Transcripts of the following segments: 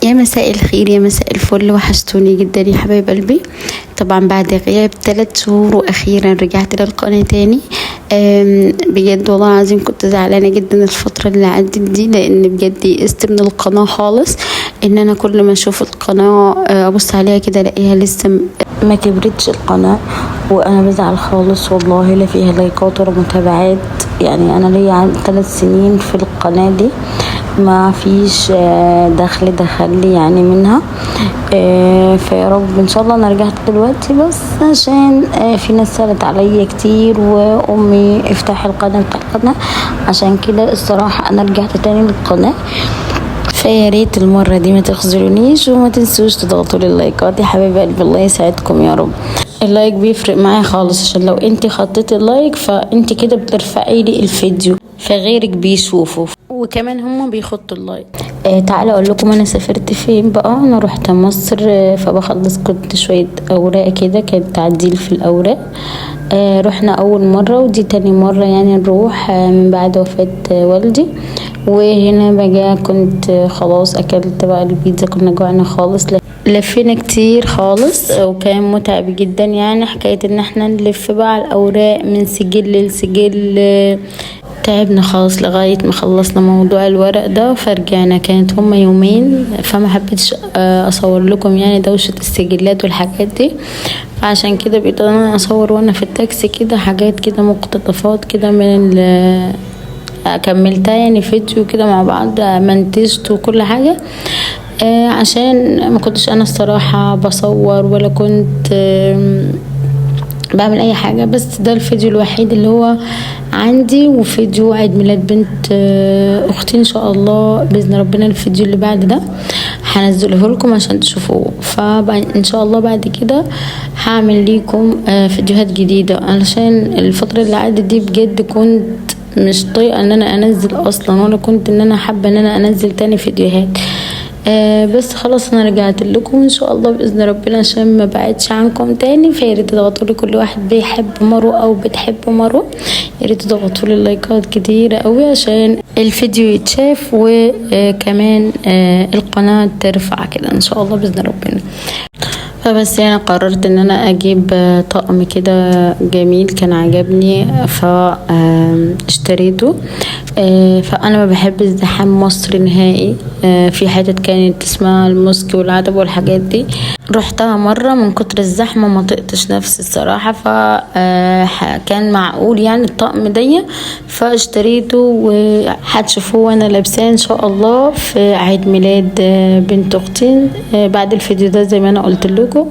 يا مساء الخير، يا مساء الفل، وحشتوني جدا يا حبايب قلبي. طبعا بعد غياب 3 شهور واخيرا رجعت للقناة تاني. بجد والله العظيم كنت زعلانة جدا الفترة اللي عدت دي، لان بجد يئست من القناة خالص. ان انا كل ما اشوف القناة ابص عليها كده الاقيها لسه ما كبرتش القناة، وانا بزعل خالص والله. لا فيها لايكات ولا متابعات، يعني انا ليا 3 سنين في القناة دي ما فيش دخل لي يعني منها. فيا رب ان شاء الله انا رجعت دلوقتي، بس عشان في ناس سألت عليا كتير وامي افتح القناة عشان كده الصراحة انا رجعت تاني للقناة. فيا ريت المرة دي ما تخذلونيش، وما تنسوش تضغطوا لي اللايكات يا حبايب قلبي، الله يسعدكم يا رب. اللايك بيفرق معايا خالص، عشان لو انت خطيتي اللايك فانت كده بترفعي لي الفيديو فغيرك بيشوفه، وكمان هما بيخطوا اللايك. تعالوا اقول لكم انا سافرت فين بقى. انا رحت مصر، فبخلص كنت شويه اوراق كده، كان تعديل في الاوراق. رحنا اول مره ودي تاني مره يعني نروح من بعد وفاه والدي. وهنا بقى كنت خلاص اكلت بقى البيتزا، كنا جوعنا خالص، لفينا كتير خالص وكان متعب جدا. يعني حكايه ان احنا نلف بقى على الاوراق من سجل لسجل، تعبنا خالص لغاية ما خلصنا موضوع الورق ده فرجعنا. كانت هما يومين، فما حبيتش اصور لكم يعني دوشة السجلات والحاجات دي، فعشان كده بقيت انا اصور وانا في التاكسي كده حاجات كده مقتطفات كده من كملتها يعني فيديو كده مع بعض، منتجت وكل حاجة. عشان ما كنتش انا الصراحة بصور ولا كنت بعمل اي حاجة، بس ده الفيديو الوحيد اللي هو عندي، وفيديو عيد ميلاد بنت اختي ان شاء الله باذن ربنا. الفيديو اللي بعد ده هنزله لكم عشان تشوفوه، فان شاء الله بعد كده هعمل لكم فيديوهات جديدة، علشان الفترة اللي عدت دي بجد كنت مش طايقة ان انا انزل اصلا، ولا كنت ان انا حابة ان انا انزل تاني فيديوهات. بس خلاص انا رجعت لكم ان شاء الله باذن ربنا، عشان ما بعدش عنكم تاني. فياريت تضغطوا لي، كل واحد بيحب مرو او بتحب مرو ياريت تضغطوا لي اللايكات كتير قوي عشان الفيديو يتشاف، وكمان القناه ترفع كده ان شاء الله باذن ربنا. فبس يعني قررت ان انا اجيب طقم كده جميل كان عجبني فاشتريته. فانا ما بحب الزحام مصر نهائي. في حتت كانت اسمها الموسكي والعتبة والحاجات دي رحتها مرة، من كتر الزحمة ما طقتش نفسي الصراحة، فكان معقول يعني الطقم دي فاشتريته، وهتشوفوه وانا لابساه ان شاء الله في عيد ميلاد بنت اختي بعد الفيديو ده زي ما انا قلت لكم.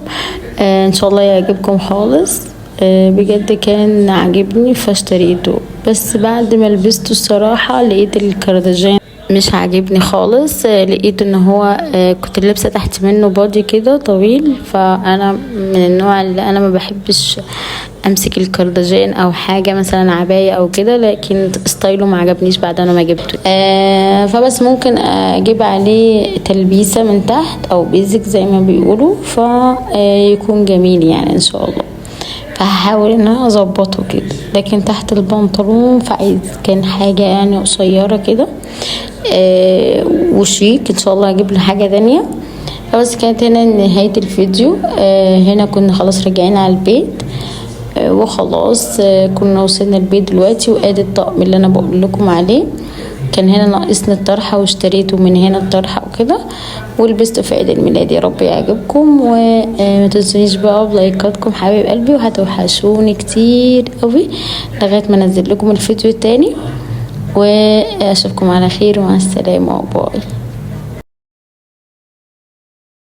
ان شاء الله يعجبكم خالص، بجد كان عاجبني فاشتريته. بس بعد ما لبسته الصراحة لقيت الكرداجين مش عاجبني خالص. لقيت ان هو كنت لابسه تحت منه بادي كده طويل، فانا من النوع اللي انا ما بحبش امسك الكرداجين او حاجه مثلا عبايه او كده، لكن ستايله ما عجبنيش بعد انا ما جبته. فبس ممكن اجيب عليه تلبيسه من تحت او بيزك زي ما بيقولوا، فيكون جميل يعني ان شاء الله. فهحاول ان انا اظبطه كده، لكن تحت البنطلون فعايز كان حاجه يعني قصيره كده وشيك. ان شاء الله هجيب له حاجه تانية. فبس كانت هنا نهايه الفيديو. هنا كنا خلاص راجعين على البيت وخلاص. كنا وصلنا البيت دلوقتي، وادي الطقم اللي انا بقول لكم عليه. كان هنا ناقصني الطرحه واشتريته من هنا الطرحه وكده، ولبسته في عيد الميلاد. يا رب يعجبكم، وما تنسونيش بقى بلايكاتكم حبايب قلبي، وهتوحشوني كتير قوي لغايه ما انزل لكم الفيديو التاني. واشوفكم على خير، ومع السلامه وباي.